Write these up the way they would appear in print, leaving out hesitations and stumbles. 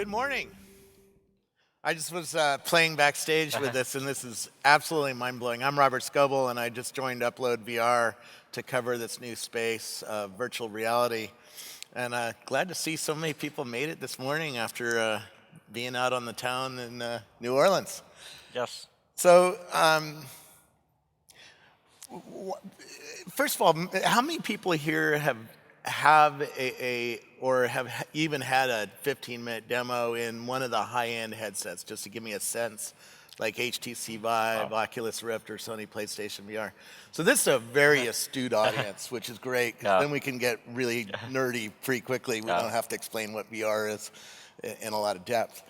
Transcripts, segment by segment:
Good morning. I just was playing backstage with this, and this is absolutely mind-blowing. I'm Robert Scoble, and I just joined Upload VR to cover this new space, virtual reality. And glad to see so many people made it this morning after being out on the town in New Orleans. Yes. So, first of all, how many people here have or have even had a 15-minute demo in one of the high-end headsets, just to give me a sense, like HTC Vive, Oculus Rift, or Sony PlayStation VR? So this is a very astute audience, which is great, because then we can get really nerdy pretty quickly. We don't have to explain what VR is in a lot of depth.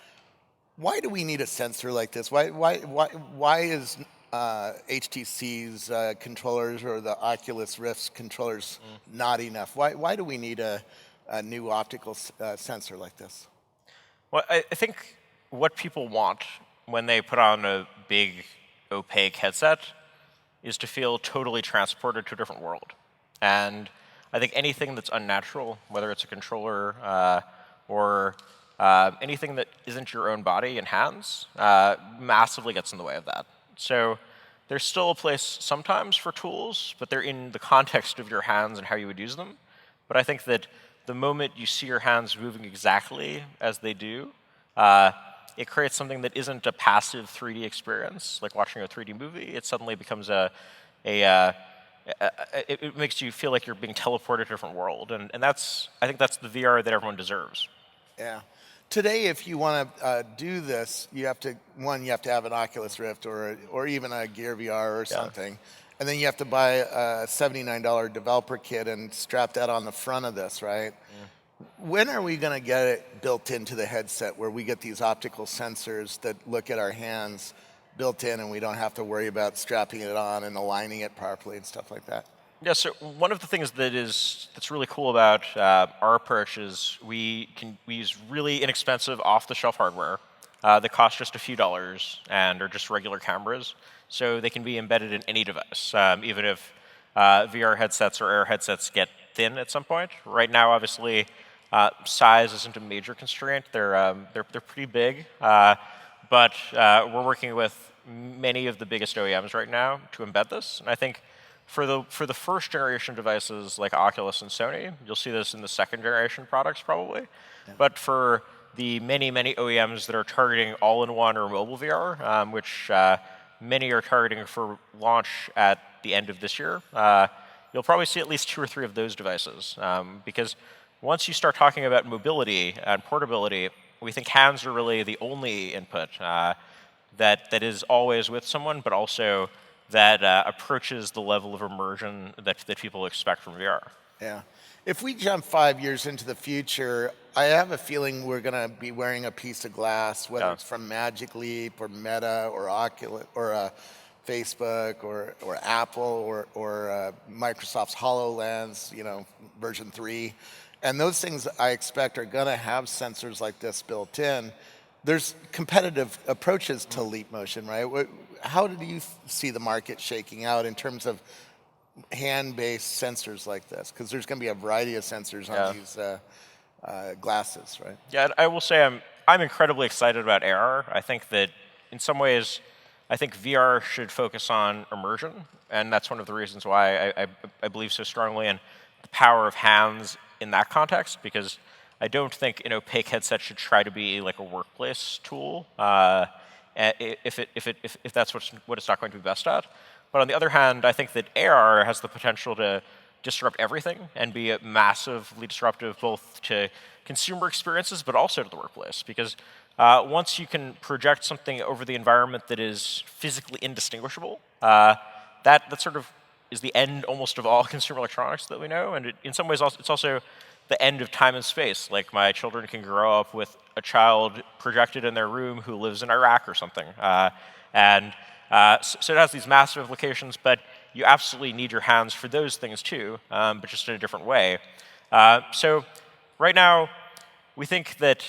Why do we need a sensor like this? Why is HTC's controllers or the Oculus Rift's controllers not enough? Why do we need a new optical sensor like this? Well, I think what people want when they put on a big, opaque headset is to feel totally transported to a different world. And I think anything that's unnatural, whether it's a controller or anything that isn't your own body and hands, massively gets in the way of that. So there's still a place sometimes for tools, but they're in the context of your hands and how you would use them. But I think that the moment you see your hands moving exactly as they do, it creates something that isn't a passive 3D experience, like watching a 3D movie. It suddenly becomes it makes you feel like you're being teleported to a different world. And I think that's the VR that everyone deserves. Yeah. Today, if you want to do this, you have to have an Oculus Rift or even a Gear VR or something. And then you have to buy a $79 developer kit and strap that on the front of this, right? When are we going to get it built into the headset where we get these optical sensors that look at our hands built in and we don't have to worry about strapping it on and aligning it properly and stuff like that? Yeah, so one of the things that's really cool about our approach is we use really inexpensive off-the-shelf hardware that costs just a few dollars and are just regular cameras, so they can be embedded in any device, even if VR headsets or AR headsets get thin at some point. Right now, obviously, size isn't a major constraint. They're pretty big, but we're working with many of the biggest OEMs right now to embed this, and I think for the first generation devices like Oculus and Sony, you'll see this in the second generation products probably. Yeah. But for the many OEMs that are targeting all-in-one or mobile VR, which many are targeting for launch at the end of this year, you'll probably see at least 2 or 3 of those devices. Because once you start talking about mobility and portability, we think hands are really the only input that is always with someone, but also that approaches the level of immersion that people expect from VR. Yeah. If we jump 5 years into the future, I have a feeling we're going to be wearing a piece of glass, whether it's from Magic Leap or Meta or Oculus or Facebook or Apple or Microsoft's HoloLens, version 3. And those things I expect are going to have sensors like this built in. There's competitive approaches to leap motion, right? How do you see the market shaking out in terms of hand-based sensors like this? Because there's going to be a variety of sensors on these glasses, right? Yeah, I will say I'm incredibly excited about AR. I think that in some ways, I think VR should focus on immersion, and that's one of the reasons why I believe so strongly in the power of hands in that context, because I don't think an opaque headset should try to be like a workplace tool if that's what it's not going to be best at. But on the other hand, I think that AR has the potential to disrupt everything and be massively disruptive both to consumer experiences but also to the workplace. Because once you can project something over the environment that is physically indistinguishable, that sort of is the end almost of all consumer electronics that we know. And in some ways, it's also the end of time and space. Like my children can grow up with a child projected in their room who lives in Iraq or something. So it has these massive implications, but you absolutely need your hands for those things too, but just in a different way. So right now, we think that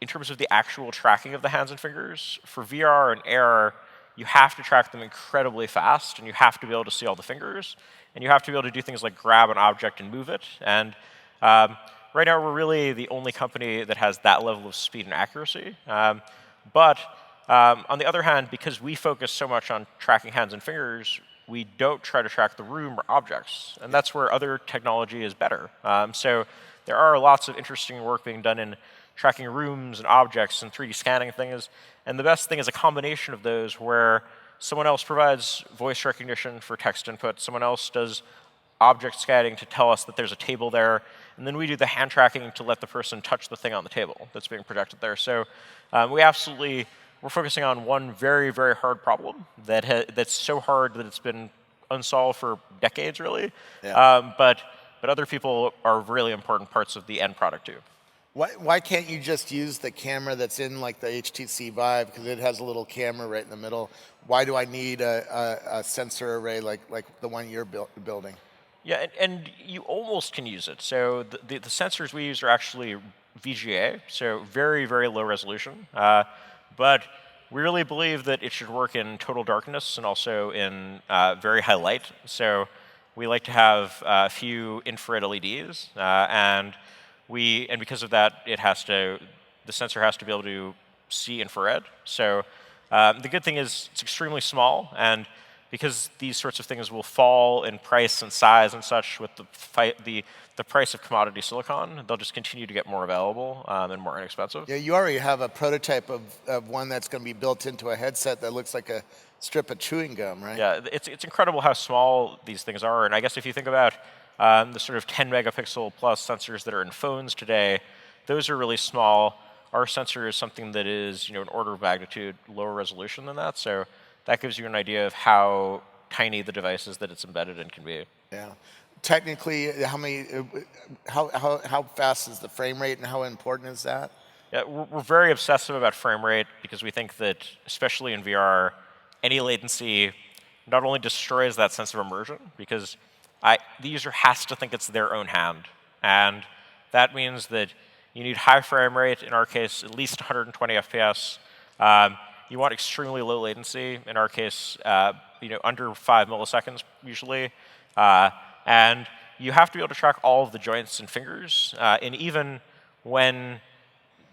in terms of the actual tracking of the hands and fingers, for VR and AR, you have to track them incredibly fast, and you have to be able to see all the fingers, and you have to be able to do things like grab an object and move it. And right right now, we're really the only company that has that level of speed and accuracy. But on the other hand, because we focus so much on tracking hands and fingers, we don't try to track the room or objects. And that's where other technology is better. So there are lots of interesting work being done in tracking rooms and objects and 3D scanning things. And the best thing is a combination of those where someone else provides voice recognition for text input, someone else does object scanning to tell us that there's a table there, and then we do the hand tracking to let the person touch the thing on the table that's being projected there. So we're focusing on one very, very hard problem that's so hard that it's been unsolved for decades, really. Yeah. But other people are really important parts of the end product too. Why can't you just use the camera that's in like the HTC Vive, because it has a little camera right in the middle? Why do I need a sensor array like the one you're building? Yeah, and you almost can use it. So the sensors we use are actually VGA, so very, very low resolution. But we really believe that it should work in total darkness and also in very high light. So we like to have a few infrared LEDs, and because of that, the sensor has to be able to see infrared. So the good thing is it's extremely small, and because these sorts of things will fall in price and size and such with the price of commodity silicon, they'll just continue to get more available and more inexpensive. Yeah, you already have a prototype of one that's going to be built into a headset that looks like a strip of chewing gum, right? Yeah, it's incredible how small these things are. And I guess if you think about the sort of 10 megapixel plus sensors that are in phones today, those are really small. Our sensor is something that is, an order of magnitude lower resolution than that. So that gives you an idea of how tiny the devices that it's embedded in can be. Yeah. Technically, how fast is the frame rate, and how important is that? Yeah, we're very obsessive about frame rate because we think that, especially in VR, any latency not only destroys that sense of immersion, because the user has to think it's their own hand. And that means that you need high frame rate, in our case, at least 120 FPS. You want extremely low latency, in our case, under 5 milliseconds usually. And you have to be able to track all of the joints and fingers, and even when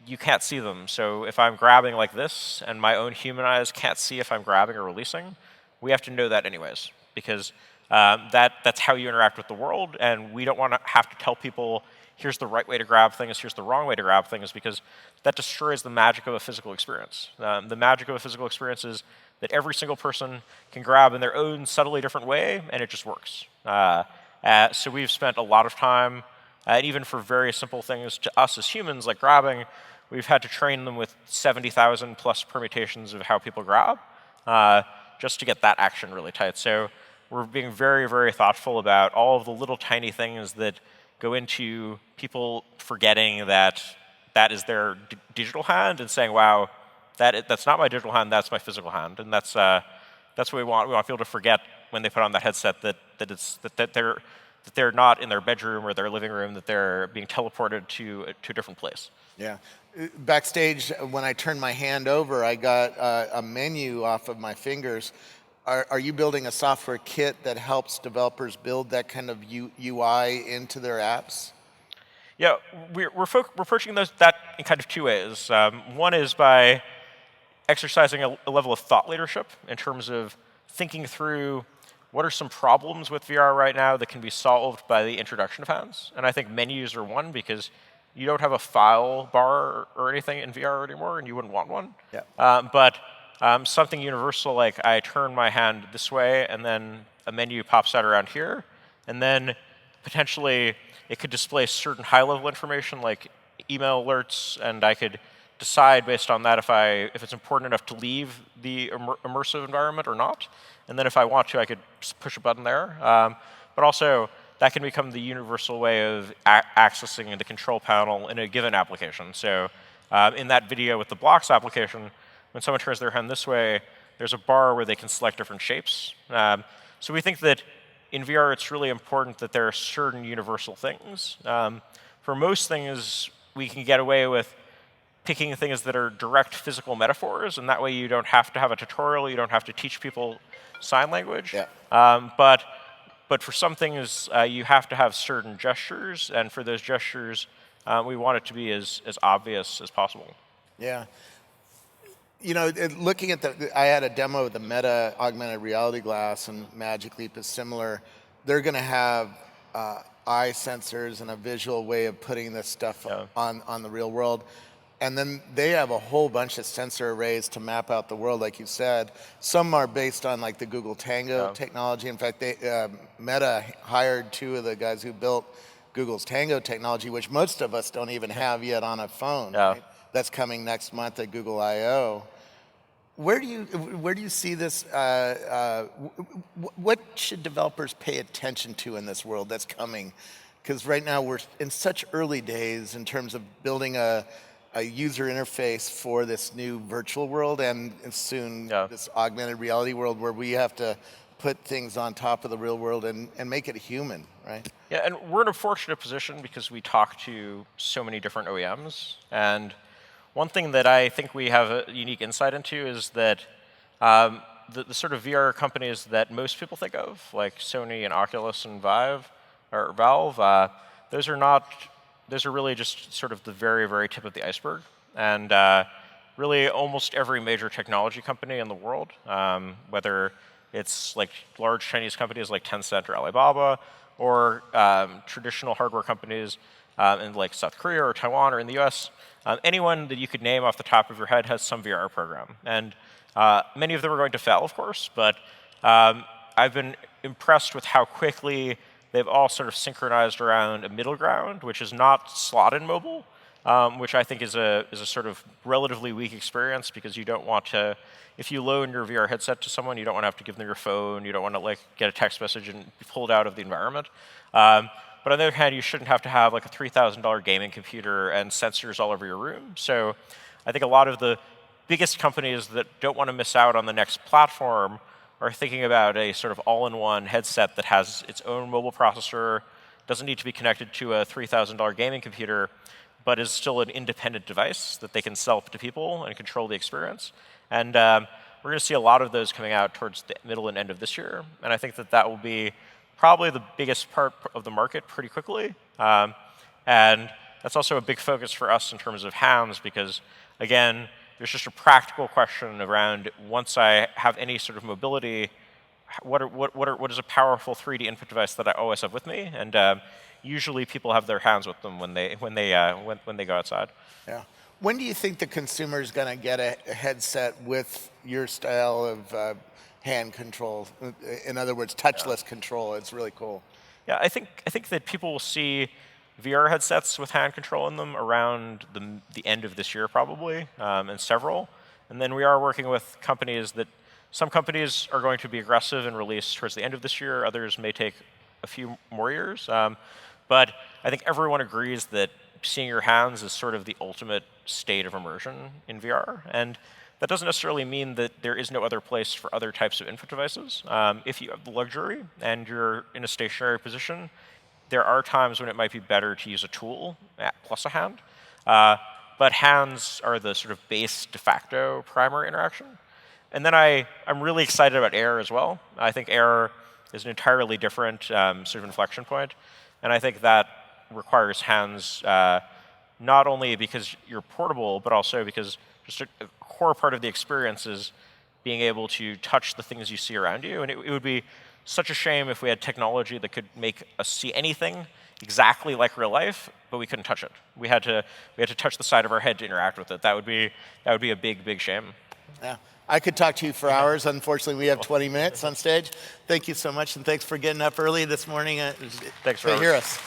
you can't see them. So if I'm grabbing like this and my own human eyes can't see if I'm grabbing or releasing, we have to know that anyways, because that's how you interact with the world, and we don't want to have to tell people, here's the right way to grab things, here's the wrong way to grab things, because that destroys the magic of a physical experience. The magic of a physical experience is that every single person can grab in their own subtly different way, and it just works. So we've spent a lot of time, and even for very simple things to us as humans, like grabbing, we've had to train them with 70,000 plus permutations of how people grab, just to get that action really tight. So we're being very, very thoughtful about all of the little tiny things that go into people forgetting that is their digital hand and saying, wow, that's not my digital hand, that's my physical hand. And that's what we want. We want people to forget when they put on that headset that they're not in their bedroom or their living room, that they're being teleported to a different place. Yeah. Backstage, when I turned my hand over, I got a menu off of my fingers. Are you building a software kit that helps developers build that kind of UI into their apps? Yeah, we're approaching that in kind of two ways. One is by exercising a level of thought leadership in terms of thinking through what are some problems with VR right now that can be solved by the introduction of hands. And I think menus are one, because you don't have a file bar or anything in VR anymore, and you wouldn't want one. Yeah. But something universal, like I turn my hand this way, and then a menu pops out around here, and then potentially it could display certain high-level information like email alerts, and I could decide based on that if it's important enough to leave the immersive environment or not. And then if I want to, I could just push a button there. But also, that can become the universal way of accessing the control panel in a given application. So in that video with the blocks application, when someone turns their hand this way, there's a bar where they can select different shapes. So we think that in VR, it's really important that there are certain universal things. For most things, we can get away with picking things that are direct physical metaphors, and that way you don't have to have a tutorial, you don't have to teach people sign language. Yeah. But for some things, you have to have certain gestures, and for those gestures, we want it to be as obvious as possible. Yeah. Looking at I had a demo of the Meta augmented reality glass, and Magic Leap is similar. They're going to have eye sensors and a visual way of putting this stuff on the real world. And then they have a whole bunch of sensor arrays to map out the world, like you said. Some are based on like the Google Tango technology. In fact, Meta hired 2 of the guys who built Google's Tango technology, which most of us don't even have yet on a phone. Right? That's coming next month at Google I/O. Where do you see this? What should developers pay attention to in this world that's coming? Because right now we're in such early days in terms of building a user interface for this new virtual world, and soon this augmented reality world where we have to put things on top of the real world and make it human, right? Yeah, and we're in a fortunate position because we talk to so many different OEMs. And one thing that I think we have a unique insight into is that the sort of VR companies that most people think of, like Sony and Oculus and Valve, those are really just sort of the very, very tip of the iceberg. And really almost every major technology company in the world, whether it's like large Chinese companies like Tencent or Alibaba, or traditional hardware companies in like South Korea or Taiwan or in the US, anyone that you could name off the top of your head has some VR program. And many of them are going to fail, of course, but I've been impressed with how quickly they've all sort of synchronized around a middle ground, which is not slot in mobile, which I think is a sort of relatively weak experience, because you don't want to, if you loan your VR headset to someone, you don't want to have to give them your phone, you don't want to like get a text message and be pulled out of the environment. But on the other hand, you shouldn't have to have like a $3,000 gaming computer and sensors all over your room. So I think a lot of the biggest companies that don't want to miss out on the next platform are thinking about a sort of all-in-one headset that has its own mobile processor, doesn't need to be connected to a $3,000 gaming computer, but is still an independent device that they can sell to people and control the experience. And we're going to see a lot of those coming out towards the middle and end of this year. And I think that will be probably the biggest part of the market pretty quickly. And that's also a big focus for us in terms of hands, because, again, there's just a practical question around, once I have any sort of mobility, what is a powerful 3D input device that I always have with me? And usually people have their hands with them when they go outside. Yeah. When do you think the consumer is going to get a headset with your style of hand control? In other words, touchless control. It's really cool. Yeah, I think that people will see VR headsets with hand control in them around the end of this year, probably, and several. And then we are working with companies that, some companies are going to be aggressive and release towards the end of this year. Others may take a few more years. But I think everyone agrees that seeing your hands is sort of the ultimate state of immersion in VR. And that doesn't necessarily mean that there is no other place for other types of input devices. If you have the luxury and you're in a stationary position, there are times when it might be better to use a tool plus a hand. But hands are the sort of base de facto primary interaction. And then I'm really excited about Air as well. I think Air is an entirely different sort of inflection point. And I think that requires hands, not only because you're portable, but also because just a core part of the experience is being able to touch the things you see around you. And it would be such a shame if we had technology that could make us see anything exactly like real life, but we couldn't touch it. We had to touch the side of our head to interact with it. That would be a big, big shame. Yeah. I could talk to you for hours. Unfortunately, we have 20 minutes on stage. Thank you so much, and thanks for getting up early this morning thanks to hear us.